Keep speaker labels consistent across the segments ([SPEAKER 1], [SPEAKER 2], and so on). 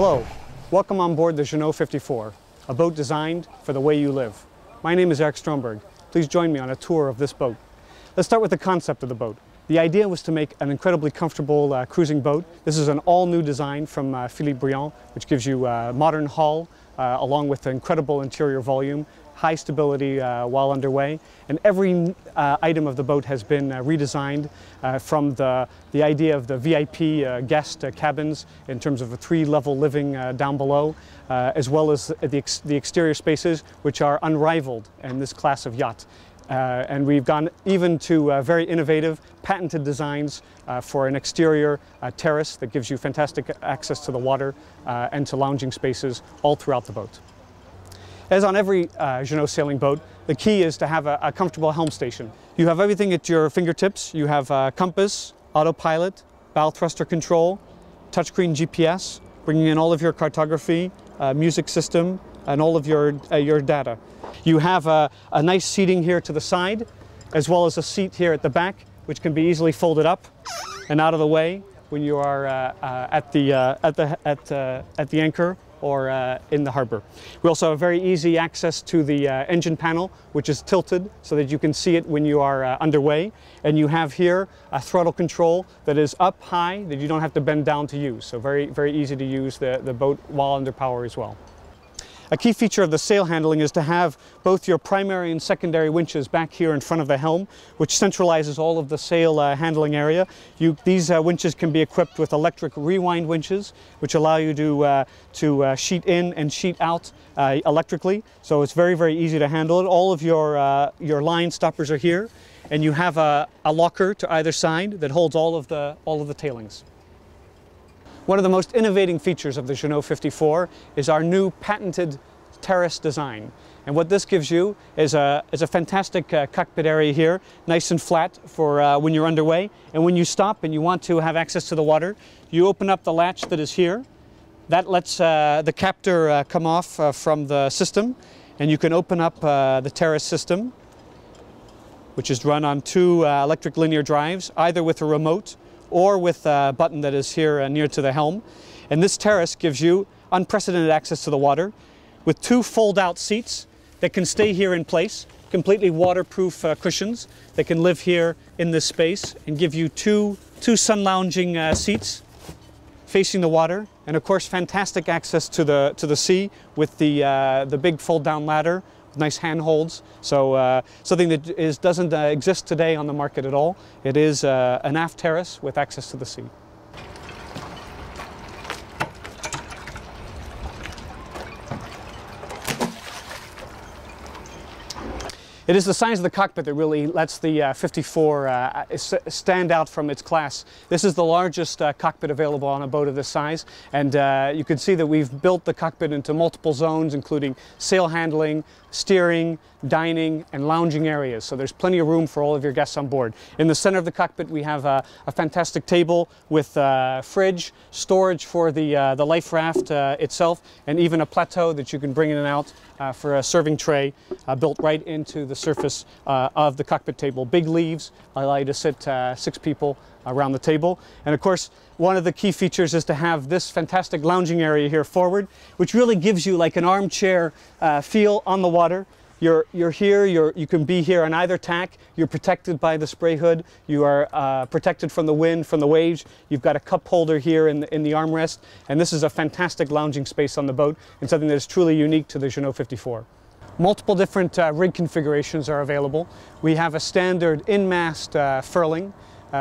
[SPEAKER 1] Hello, welcome on board the JEANNEAU 54, a boat designed for the way you live. My name is Eric Stromberg. Please join me on a tour of this boat. Let's start with the concept of the boat. The idea was to make an incredibly comfortable cruising boat. This is an all-new design from Philippe Briand, which gives you a modern hull along with incredible interior volume, high stability while underway, and every item of the boat has been redesigned from the idea of the VIP guest cabins in terms of a 3-level living down below, as well as the exterior spaces, which are unrivaled in this class of yacht. And we've gone even to very innovative, patented designs for an exterior terrace that gives you fantastic access to the water and to lounging spaces all throughout the boat. As on every JEANNEAU sailing boat, the key is to have a comfortable helm station. You have everything at your fingertips. You have compass, autopilot, bow thruster control, touchscreen GPS, bringing in all of your cartography, music system, and all of your data. You have a nice seating here to the side, as well as a seat here at the back, which can be easily folded up and out of the way when you are at the anchor or in the harbor. We also have very easy access to the engine panel, which is tilted so that you can see it when you are underway. And you have here a throttle control that is up high that you don't have to bend down to use. So very, very easy to use the boat while under power as well. A key feature of the sail handling is to have both your primary and secondary winches back here in front of the helm, which centralizes all of the sail handling area. These winches can be equipped with electric rewind winches, which allow you to sheet in and sheet out electrically. So it's very, very easy to handle it. All of your line stoppers are here, and you have a locker to either side that holds all of the tailings. One of the most innovating features of the JEANNEAU 54 is our new patented terrace design. And what this gives you is a fantastic cockpit area here, nice and flat for when you're underway. And when you stop and you want to have access to the water, you open up the latch that is here. That lets the captor come off from the system, and you can open up the terrace system, which is run on 2 electric linear drives, either with a remote or with a button that is here near to the helm. And this terrace gives you unprecedented access to the water with 2 fold-out seats that can stay here in place, completely waterproof cushions that can live here in this space and give you two sun lounging seats facing the water, and of course fantastic access to the sea with the big fold-down ladder. Nice handholds, so something that doesn't exist today on the market at all. It is an aft terrace with access to the sea. It is the size of the cockpit that really lets the 54 stand out from its class. This is the largest cockpit available on a boat of this size, and you can see that we've built the cockpit into multiple zones, including sail handling, steering, dining, and lounging areas. So there's plenty of room for all of your guests on board. In the center of the cockpit we have a fantastic table with fridge, storage for the life raft itself, and even a plateau that you can bring in and out for a serving tray built right into the surface of the cockpit table. Big leaves allow you to sit 6 people around the table. And of course, one of the key features is to have this fantastic lounging area here forward, which really gives you like an armchair feel on the water. You're here, you can be here on either tack. You're protected by the spray hood. You are protected from the wind, from the waves. You've got a cup holder here in the armrest. And this is a fantastic lounging space on the boat and something that is truly unique to the JEANNEAU 54. Multiple different rig configurations are available. We have a standard in-mast furling,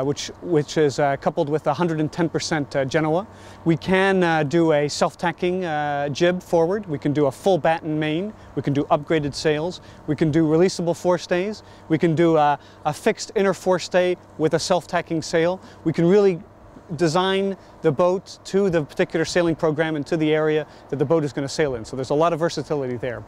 [SPEAKER 1] which is coupled with 110% JEANNEAU. We can do a self-tacking jib forward. We can do a full batten main. We can do upgraded sails. We can do releasable forestays. We can do a fixed inner forestay with a self-tacking sail. We can really design the boat to the particular sailing program and to the area that the boat is going to sail in. So there's a lot of versatility there.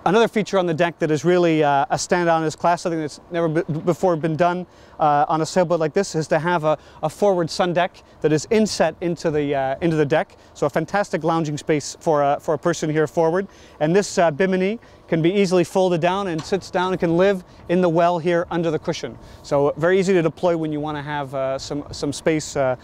[SPEAKER 1] Another feature on the deck that is really a standout in this class, something that's never before been done on a sailboat like this, is to have a forward sun deck that is inset into the deck. So a fantastic lounging space for a person here forward. And this bimini can be easily folded down and sits down and can live in the well here under the cushion. So very easy to deploy when you want to have some space to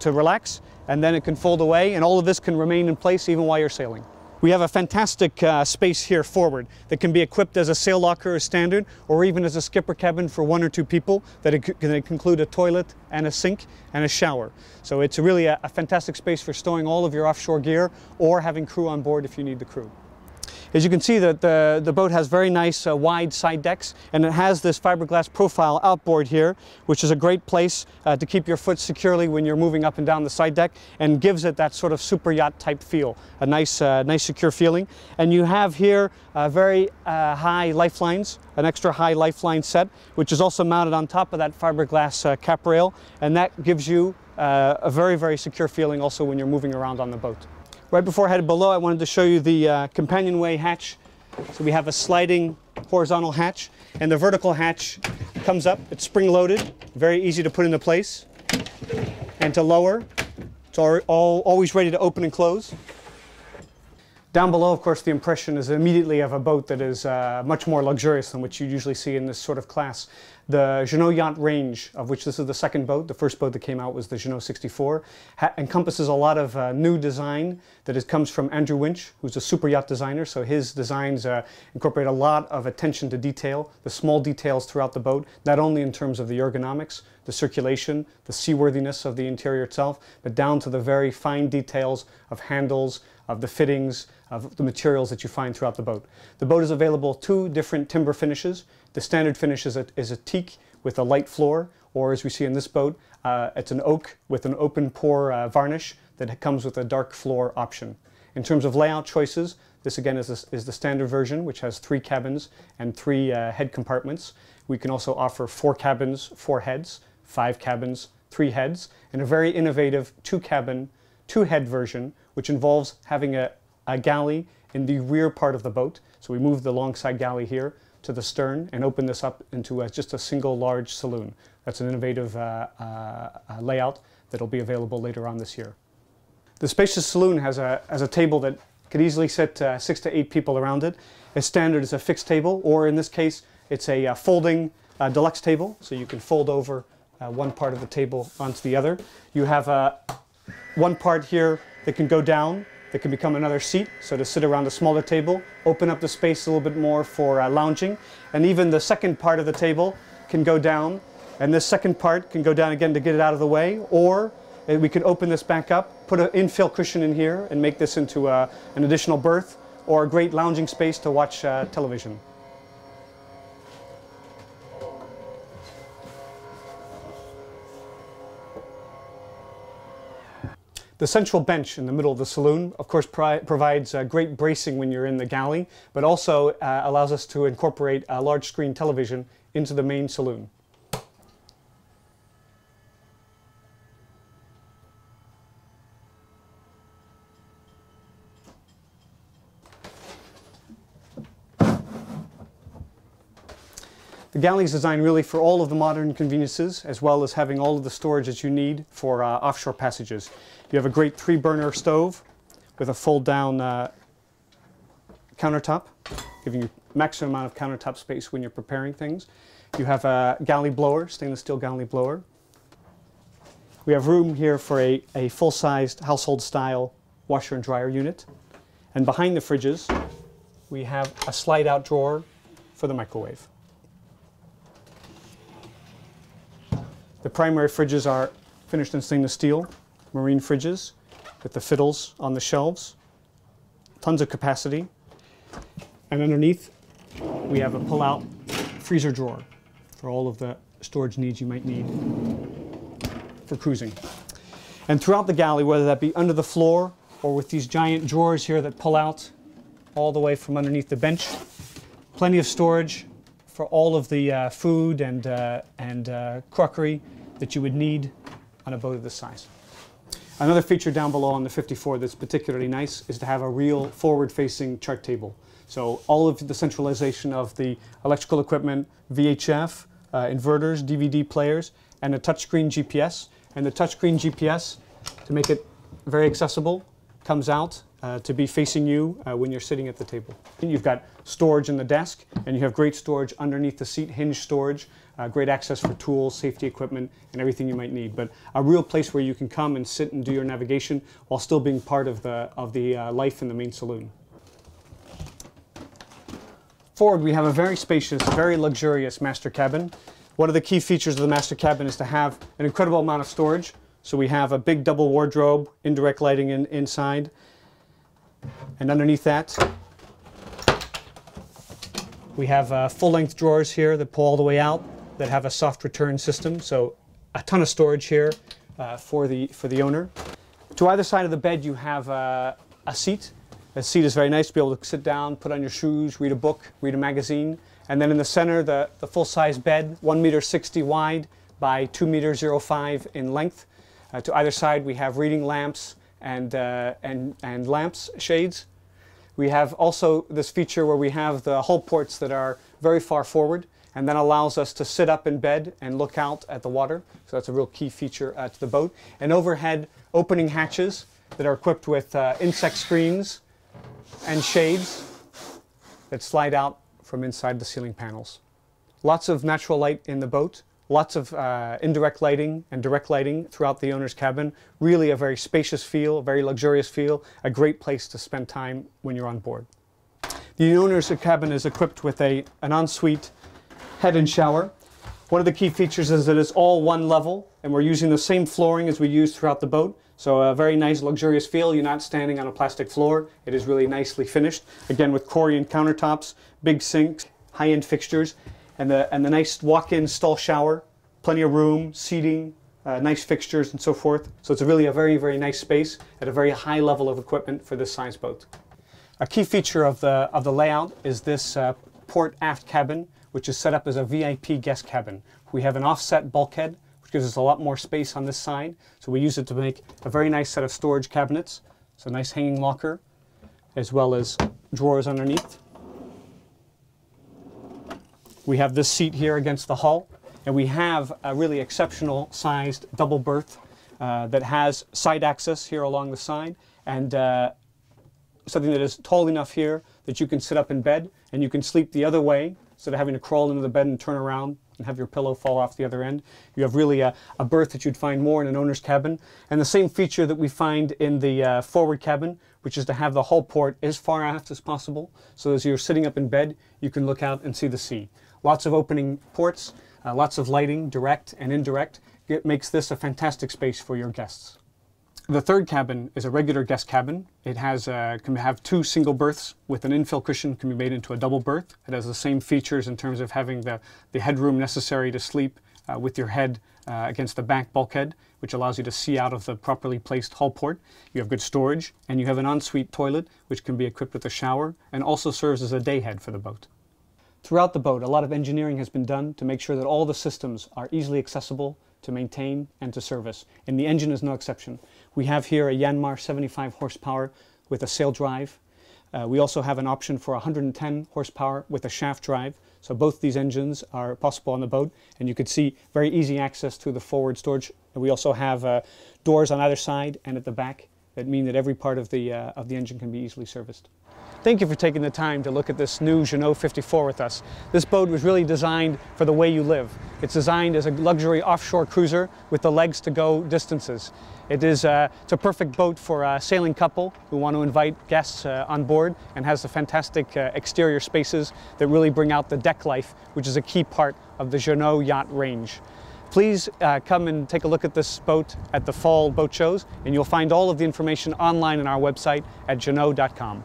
[SPEAKER 1] relax, and then it can fold away, and all of this can remain in place even while you're sailing. We have a fantastic space here forward that can be equipped as a sail locker as standard, or even as a skipper cabin for 1 or 2 people that can include a toilet and a sink and a shower. So it's really a fantastic space for storing all of your offshore gear or having crew on board if you need the crew. As you can see, that the boat has very nice wide side decks, and it has this fiberglass profile outboard here, which is a great place to keep your foot securely when you're moving up and down the side deck, and gives it that sort of super yacht type feel, a nice secure feeling. And you have here very high lifelines, an extra high lifeline set, which is also mounted on top of that fiberglass cap rail, and that gives you a very, very secure feeling also when you're moving around on the boat. Right before I headed below, I wanted to show you the companionway hatch. So we have a sliding horizontal hatch, and the vertical hatch comes up. It's spring-loaded, very easy to put into place. And to lower, it's always ready to open and close. Down below, of course, the impression is immediately of a boat that is much more luxurious than what you usually see in this sort of class. The JEANNEAU yacht range, of which this is the second boat, the first boat that came out was the JEANNEAU 64, encompasses a lot of new design that comes from Andrew Winch, who's a super yacht designer. So his designs incorporate a lot of attention to detail, the small details throughout the boat, not only in terms of the ergonomics, the circulation, the seaworthiness of the interior itself, but down to the very fine details of handles, of the fittings, of the materials that you find throughout the boat. The boat is available 2 different timber finishes. The standard finish is a teak with a light floor, or as we see in this boat, it's an oak with an open pore varnish that comes with a dark floor option. In terms of layout choices, this again is the standard version, which has 3 cabins and 3 head compartments. We can also offer 4 cabins, 4 heads, 5 cabins, 3 heads, and a very innovative 2-cabin, 2-head version, which involves having a galley in the rear part of the boat. So we move the longside galley here to the stern and open this up into just a single large saloon. That's an innovative layout that will be available later on this year. The spacious saloon has a table that could easily sit 6 to 8 people around it. As standard, it's a fixed table, or in this case, it's a folding deluxe table, so you can fold over one part of the table onto the other. You have one part here that can go down, that can become another seat, so to sit around a smaller table, open up the space a little bit more for lounging. And even the second part of the table can go down, and this second part can go down again to get it out of the way, or we can open this back up, put an infill cushion in here and make this into an additional berth, or a great lounging space to watch television. The central bench in the middle of the saloon, of course, provides great bracing when you're in the galley, but also allows us to incorporate a large screen television into the main saloon. The galley is designed really for all of the modern conveniences, as well as having all of the storage that you need for offshore passages. You have a great 3-burner stove with a fold-down countertop, giving you maximum amount of countertop space when you're preparing things. You have a galley blower, stainless steel galley blower. We have room here for a full-sized household-style washer and dryer unit. And behind the fridges, we have a slide-out drawer for the microwave. The primary fridges are finished in stainless steel, marine fridges with the fiddles on the shelves, tons of capacity. And underneath, we have a pull-out freezer drawer for all of the storage needs you might need for cruising. And throughout the galley, whether that be under the floor or with these giant drawers here that pull out all the way from underneath the bench, plenty of storage for all of the food and crockery that you would need on a boat of this size. Another feature down below on the 54 that's particularly nice is to have a real forward-facing chart table. So all of the centralization of the electrical equipment, VHF, inverters, DVD players, and a touchscreen GPS. And the touchscreen GPS, to make it very accessible, comes out to be facing you when you're sitting at the table. And you've got storage in the desk, and you have great storage underneath the seat, hinge storage, great access for tools, safety equipment, and everything you might need. But a real place where you can come and sit and do your navigation while still being part of the life in the main saloon. Forward, we have a very spacious, very luxurious master cabin. One of the key features of the master cabin is to have an incredible amount of storage. So we have a big double wardrobe, indirect lighting inside. And underneath that, we have full-length drawers here that pull all the way out that have a soft return system. So a ton of storage here for the owner. To either side of the bed, you have a seat. The seat is very nice to be able to sit down, put on your shoes, read a book, read a magazine. And then in the center, the full-size bed, 1.60 m wide by 2.05 m in length. To either side, we have reading lamps and lamps, shades. We have also this feature where we have the hull ports that are very far forward, and that allows us to sit up in bed and look out at the water. So that's a real key feature to the boat. And overhead, opening hatches that are equipped with insect screens and shades that slide out from inside the ceiling panels. Lots of natural light in the boat. Lots of indirect lighting and direct lighting throughout the owner's cabin. Really a very spacious feel, a very luxurious feel, a great place to spend time when you're on board. The owner's cabin is equipped with an ensuite head and shower. One of the key features is that it's all one level, and we're using the same flooring as we use throughout the boat. So a very nice luxurious feel. You're not standing on a plastic floor. It is really nicely finished. Again, with Corian countertops, big sinks, high-end fixtures. And the nice walk-in stall shower, plenty of room, seating, nice fixtures and so forth. So it's really a very, very nice space at a very high level of equipment for this size boat. A key feature of the layout is this port aft cabin, which is set up as a VIP guest cabin. We have an offset bulkhead, which gives us a lot more space on this side. So we use it to make a very nice set of storage cabinets. So a nice hanging locker, as well as drawers underneath. We have this seat here against the hull, and we have a really exceptional sized double berth that has side access here along the side, and something that is tall enough here that you can sit up in bed and you can sleep the other way instead of having to crawl into the bed and turn around and have your pillow fall off the other end. You have really a berth that you'd find more in an owner's cabin, and the same feature that we find in the forward cabin, which is to have the hull port as far aft as possible, so as you're sitting up in bed you can look out and see the sea. Lots of opening ports, lots of lighting, direct and indirect. It makes this a fantastic space for your guests. The third cabin is a regular guest cabin. It has can have two single berths with an infill cushion, can be made into a double berth. It has the same features in terms of having the headroom necessary to sleep with your head against the back bulkhead, which allows you to see out of the properly placed hull port. You have good storage, and you have an ensuite toilet, which can be equipped with a shower and also serves as a day head for the boat. Throughout the boat, a lot of engineering has been done to make sure that all the systems are easily accessible to maintain and to service, and the engine is no exception. We have here a JEANNEAU 75 horsepower with a sail drive. We also have an option for 110 horsepower with a shaft drive, so both these engines are possible on the boat, and you could see very easy access through the forward storage. We also have doors on either side and at the back that mean that every part of the engine can be easily serviced. Thank you for taking the time to look at this new JEANNEAU 54 with us. This boat was really designed for the way you live. It's designed as a luxury offshore cruiser with the legs to go distances. It's a perfect boat for a sailing couple who want to invite guests on board, and has the fantastic exterior spaces that really bring out the deck life, which is a key part of the JEANNEAU yacht range. Please come and take a look at this boat at the fall boat shows, and you'll find all of the information online on our website at JEANNEAU.com.